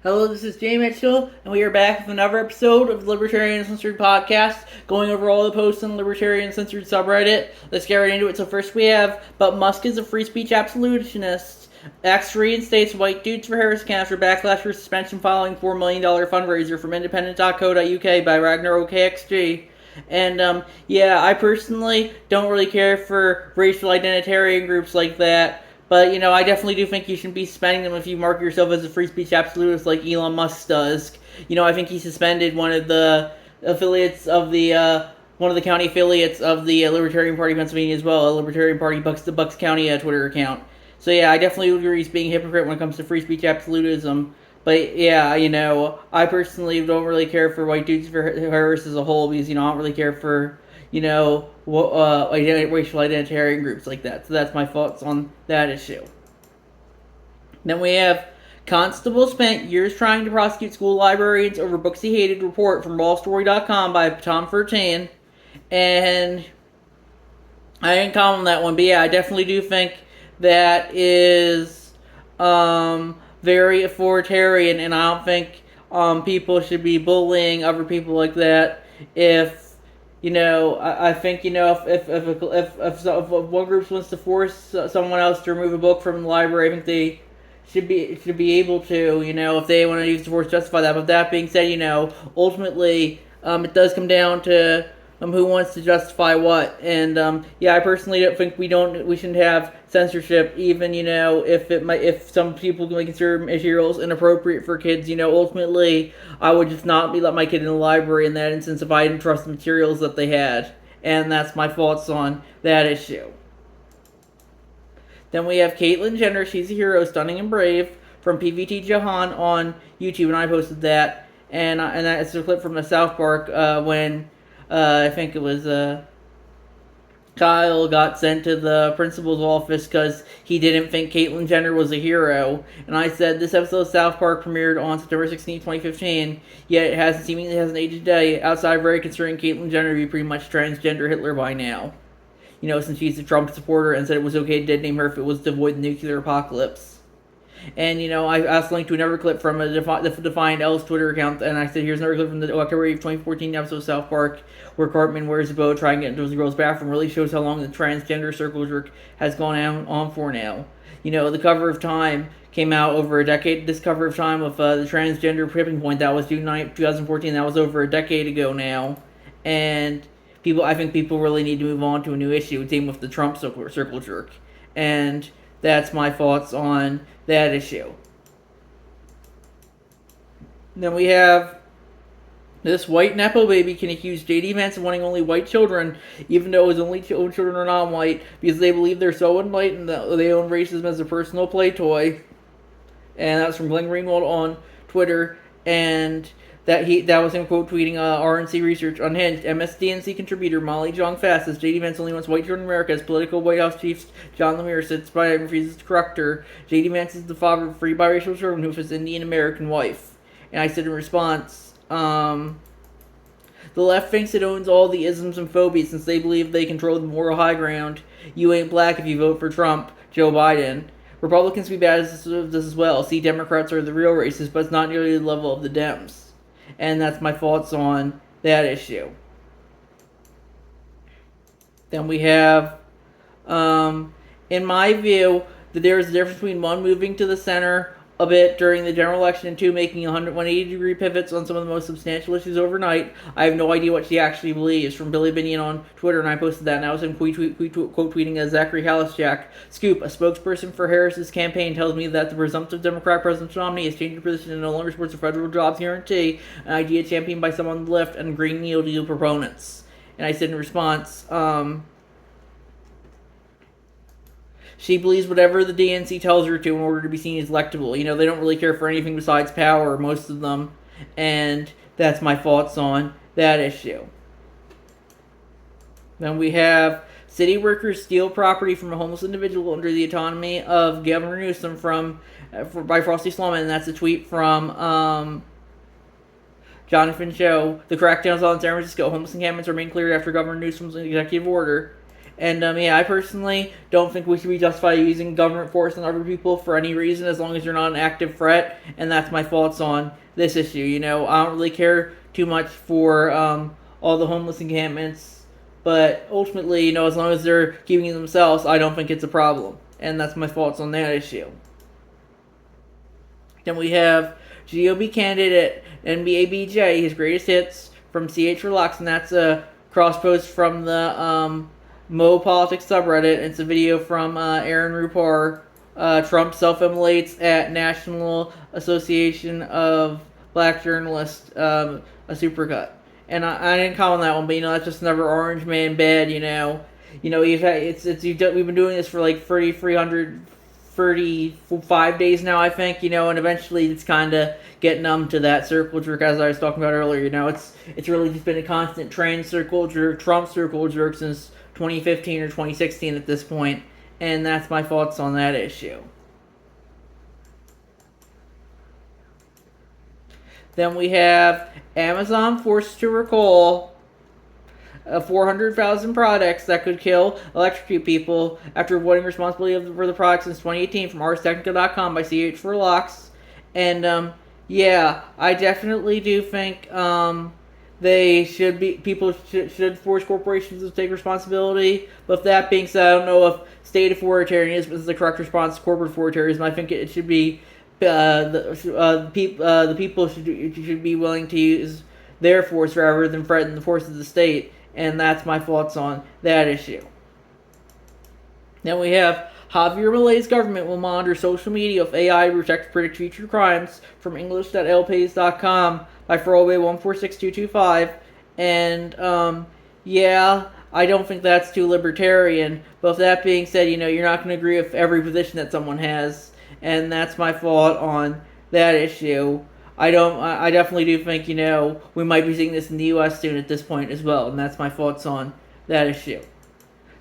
Hello, this is Jay Mitchell, and we are back with another episode of the Libertarian Uncensored podcast, going over all the posts on the Libertarian Uncensored subreddit. Let's get right into it. So first we have, but Musk is a free speech absolutist. X reinstates white dudes for Harris cancer backlash for suspension following $4 million fundraiser from independent.co.uk by Ragnar OKXG. And, yeah, I personally don't really care for racial identitarian groups like that. But, I definitely do think you shouldn't be suspending them if you mark yourself as a free speech absolutist like Elon Musk does. I think he suspended one of the affiliates of one of the county affiliates of the Libertarian Party of Pennsylvania as well, a Libertarian Party the Bucks County Twitter account. So yeah, I definitely agree he's being a hypocrite when it comes to free speech absolutism. But yeah, I personally don't really care for white dudes for Harris as a whole because, I don't really care for racial identitarian groups like that. So that's my thoughts on that issue. Then we have Constable spent years trying to prosecute school librarians over books he hated report from rawstory.com by Tom 13. And I didn't comment on that one, but yeah, I definitely do think that is very authoritarian, and I don't think people should be bullying other people like that. If I think if one group wants to force someone else to remove a book from the library, I think they should be able to. If they want to use the force to justify that. But that being said, ultimately it does come down to who wants to justify what. And I personally don't think we shouldn't have censorship, even if some people may consider materials inappropriate for kids. Ultimately I would just not let my kid in the library in that instance if I didn't trust the materials that they had. And that's my thoughts on that issue. Then we have Caitlyn Jenner, she's a hero, stunning and brave, from PVT Jahan on YouTube, and I posted that. And that's a clip from the South Park when I think it was Kyle got sent to the principal's office because he didn't think Caitlyn Jenner was a hero. And I said, this episode of South Park premiered on September 16, 2015, yet it seemingly hasn't aged a day, outside very concerning Caitlyn Jenner to be pretty much transgender Hitler by now. Since she's a Trump supporter and said it was okay to detonate her if it was to avoid the nuclear apocalypse. And, I asked linked to another clip from the Defiant L's Twitter account, and I said, here's another clip from the October 8, 2014 episode of South Park, where Cartman wears a bow trying to get into the girl's bathroom. Really shows how long the transgender circle jerk has gone on for now. The cover of Time came out over a decade. This cover of Time with the transgender tipping point, that was June 9, 2014. That was over a decade ago now. And I think people really need to move on to a new issue, same with the Trump circle jerk. And that's my thoughts on that issue. Then we have this white Nepo baby can accuse JD Vance of wanting only white children, even though his only children are non-white, because they believe they're so enlightened that they own racism as a personal play toy. And that's from Glenn Greenwald on Twitter, and that was him quote tweeting RNC Research Unhinged. MSDNC contributor Molly Jong Fast says JD Vance only wants white children in America, as political White House chief John Lemire sits by and refuses to correct her. JD Vance is the father of three biracial children who have his Indian American wife. And I said in response, the left thinks it owns all the isms and phobias since they believe they control the moral high ground. You ain't black if you vote for Trump, Joe Biden. Republicans be bad at this as well. See, Democrats are the real racists, but it's not nearly the level of the Dems. And that's my thoughts on that issue. Then we have, in my view, that there is a difference between one, moving to the center a bit during the general election, and two, making 180-degree pivots on some of the most substantial issues overnight. I have no idea what she actually believes. From Billy Binion on Twitter, and I posted that, and I was quote tweeting as Zachary Halasjak. Scoop, a spokesperson for Harris's campaign, tells me that the presumptive Democrat presidential nominee has changed her position and no longer supports a federal jobs guarantee, an idea championed by some on the left and Green New Deal proponents. And I said in response, she believes whatever the DNC tells her to in order to be seen as electable. They don't really care for anything besides power, most of them. And that's my thoughts on that issue. Then we have city workers steal property from a homeless individual under the autonomy of Governor Newsom by Frosty Slumman. And that's a tweet from Jonathan Cho. The crackdowns on San Francisco homeless encampments remain cleared after Governor Newsom's executive order. And yeah, I personally don't think we should be justified using government force on other people for any reason as long as they're not an active threat. And that's my thoughts on this issue. I don't really care too much for all the homeless encampments, but ultimately, as long as they're keeping themselves, I don't think it's a problem. And that's my thoughts on that issue. Then we have GOP candidate NBA his greatest hits from CH Relax, and that's a cross post from the Mo Politics subreddit. It's a video from Aaron Rupar. Trump self-immolates at National Association of Black Journalists, a supercut. And I didn't comment that one, but that's just another orange man bad. We've been doing this for like 35 days now, I think, and eventually it's kind of getting numb to that circle jerk, as I was talking about earlier. It's really just been a constant train circle jerk, Trump circle jerk since 2015 or 2016 at this point, and that's my thoughts on that issue. Then we have Amazon forced to recall 400,000 products that could electrocute people after avoiding responsibility for the products since 2018 from ArsTechnica.com by CH4Locks. And yeah, I definitely do think people should force corporations to take responsibility. But that being said, I don't know if state authoritarianism is the correct response to corporate authoritarianism. I think it should be the people should be willing to use their force rather than threaten the force of the state. And that's my thoughts on that issue. Then we have Javier Milei's government will monitor social media with AI to predict future crimes from English.lpays.com by throwaway 146225. And yeah, I don't think that's too libertarian. But with that being said, you're not going to agree with every position that someone has. And that's my thought on that issue. I definitely do think, we might be seeing this in the U.S. soon at this point as well, and that's my thoughts on that issue.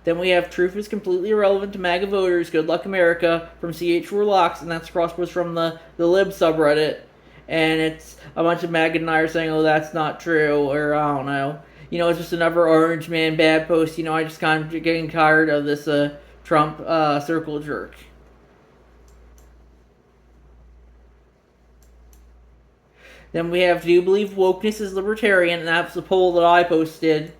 Then we have Truth is completely irrelevant to MAGA voters, Good Luck America, from CH4Locks, and that's crosspost from the Lib subreddit, and it's a bunch of MAGA deniers saying, oh, that's not true, or I don't know. It's just another orange man bad post. I just kind of getting tired of this Trump circle jerk. Then we have, do you believe wokeness is libertarian? And that's the poll that I posted,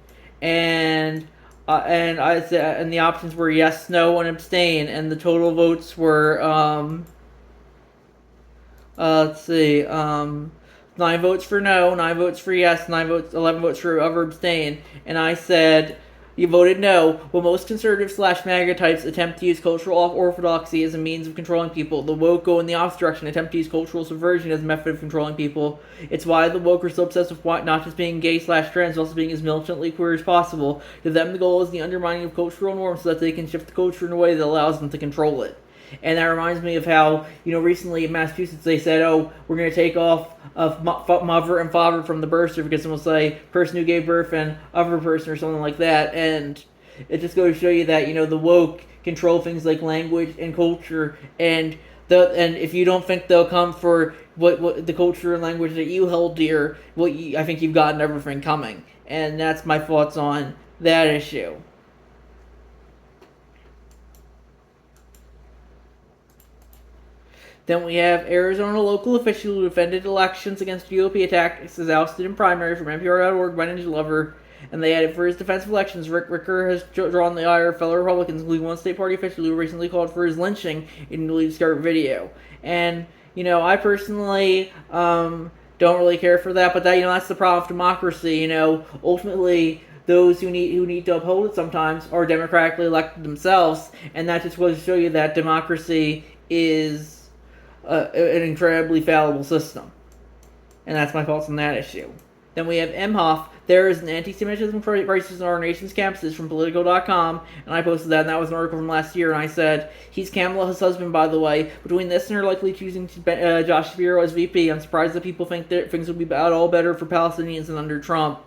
and I said, and the options were yes, no, and abstain, and the total votes were let's see, 9 votes for no, 9 votes for yes, 11 votes for other abstain, and I said, you voted no. Well, most conservative / MAGA types attempt to use cultural orthodoxy as a means of controlling people. The woke go in the opposite direction, attempt to use cultural subversion as a method of controlling people. It's why the woke are so obsessed with not just being gay / trans, but also being as militantly queer as possible. To them, the goal is the undermining of cultural norms so that they can shift the culture in a way that allows them to control it. And that reminds me of how, recently in Massachusetts they said, oh, we're going to take off mother and father from the birth certificate, and we'll say person who gave birth and other person or something like that. And it just goes to show you that, the woke control things like language and culture. And if you don't think they'll come for what the culture and language that you held dear, I think you've gotten everything coming. And that's my thoughts on that issue. Then we have Arizona local official who defended elections against GOP attacks is ousted in primary from NPR.org by Ninja Lover. And they added, for his defense of elections, Rick Ricker has drawn the ire of fellow Republicans, including one state party official who recently called for his lynching in a newly discovered video. And, I personally don't really care for that, but that's the problem with democracy. Ultimately, those who need to uphold it sometimes are democratically elected themselves, and that just goes to show you that democracy is an incredibly fallible system. And that's my thoughts on that issue. Then we have Emhoff. There is an anti-Semitism crisis on our nation's campuses from Politico.com, and I posted that, and that was an article from last year, and I said, he's Kamala's husband, by the way. Between this and her likely choosing Josh Shapiro as VP, I'm surprised that people think that things will be all better for Palestinians than under Trump.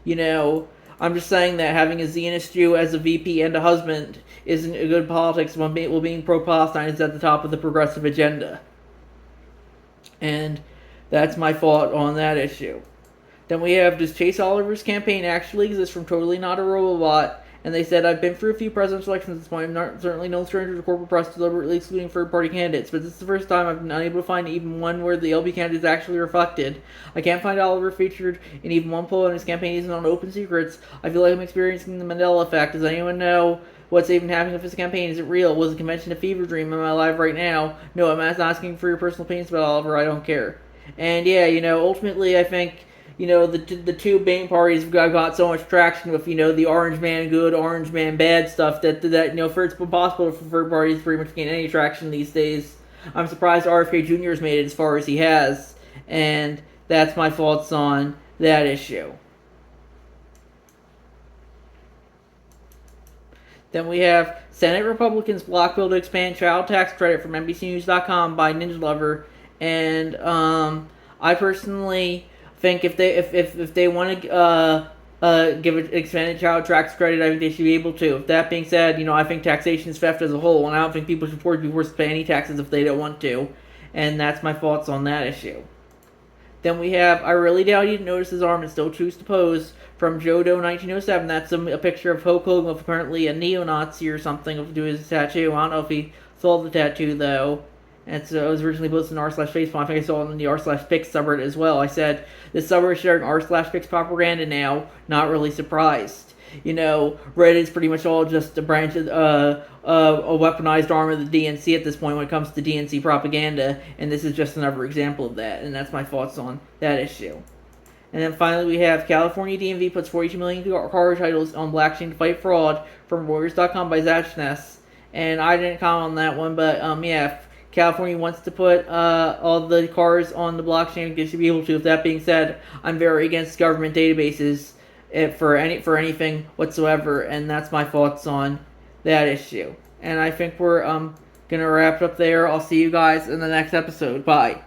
I'm just saying that having a Zionist Jew as a VP and a husband isn't a good politics when being pro-Palestine is at the top of the progressive agenda. And that's my thought on that issue. Then we have, does Chase Oliver's campaign actually exist from Totally Not a Robot? And they said, I've been through a few presidential elections at this point. I'm not, certainly no stranger to corporate press deliberately excluding third-party candidates, but this is the first time I've been unable to find even one where the LP candidate is actually reflected. I can't find Oliver featured in even one poll, and his campaign isn't on open secrets. I feel like I'm experiencing the Mandela effect. Does anyone know what's even happening with this campaign? Is it real? Was the convention a fever dream? Am I alive right now? No, I'm asking for your personal opinions about Oliver. I don't care. And yeah, ultimately, I think the two main parties got so much traction with the orange man good, orange man bad stuff that for it's possible for third parties to pretty much gain any traction these days. I'm surprised RFK Jr. has made it as far as he has, and that's my thoughts on that issue. Then we have Senate Republicans block bill to expand child tax credit from NBCNews.com by Ninja Lover, and I personally think if they want to give an expanded child tax credit, I think they should be able to. With that being said, I think taxation is theft as a whole, and I don't think people should be forced to pay any taxes if they don't want to. And that's my thoughts on that issue. Then we have, I really doubt you didn't notice his arm and still choose to pose, from Jodo 1907. That's a picture of Hulk Hogan with apparently a neo-Nazi or something to do his tattoo. I don't know if he saw the tattoo, though. And so it was originally posted in r/facepalm. I think I saw it in the r/pics subreddit as well. I said, this subreddit is sharing r/pics propaganda now. Not really surprised. Reddit is pretty much all just a branch of a weaponized arm of the DNC at this point when it comes to DNC propaganda. And this is just another example of that. And that's my thoughts on that issue. And then finally we have California DMV puts 42 million car titles on blockchain to fight fraud from Reuters.com by Zachness. And I didn't comment on that one, but yeah, California wants to put all the cars on the blockchain. They should be able to. With that being said, I'm very against government databases for anything whatsoever, and that's my thoughts on that issue. And I think we're gonna wrap it up there. I'll see you guys in the next episode. Bye.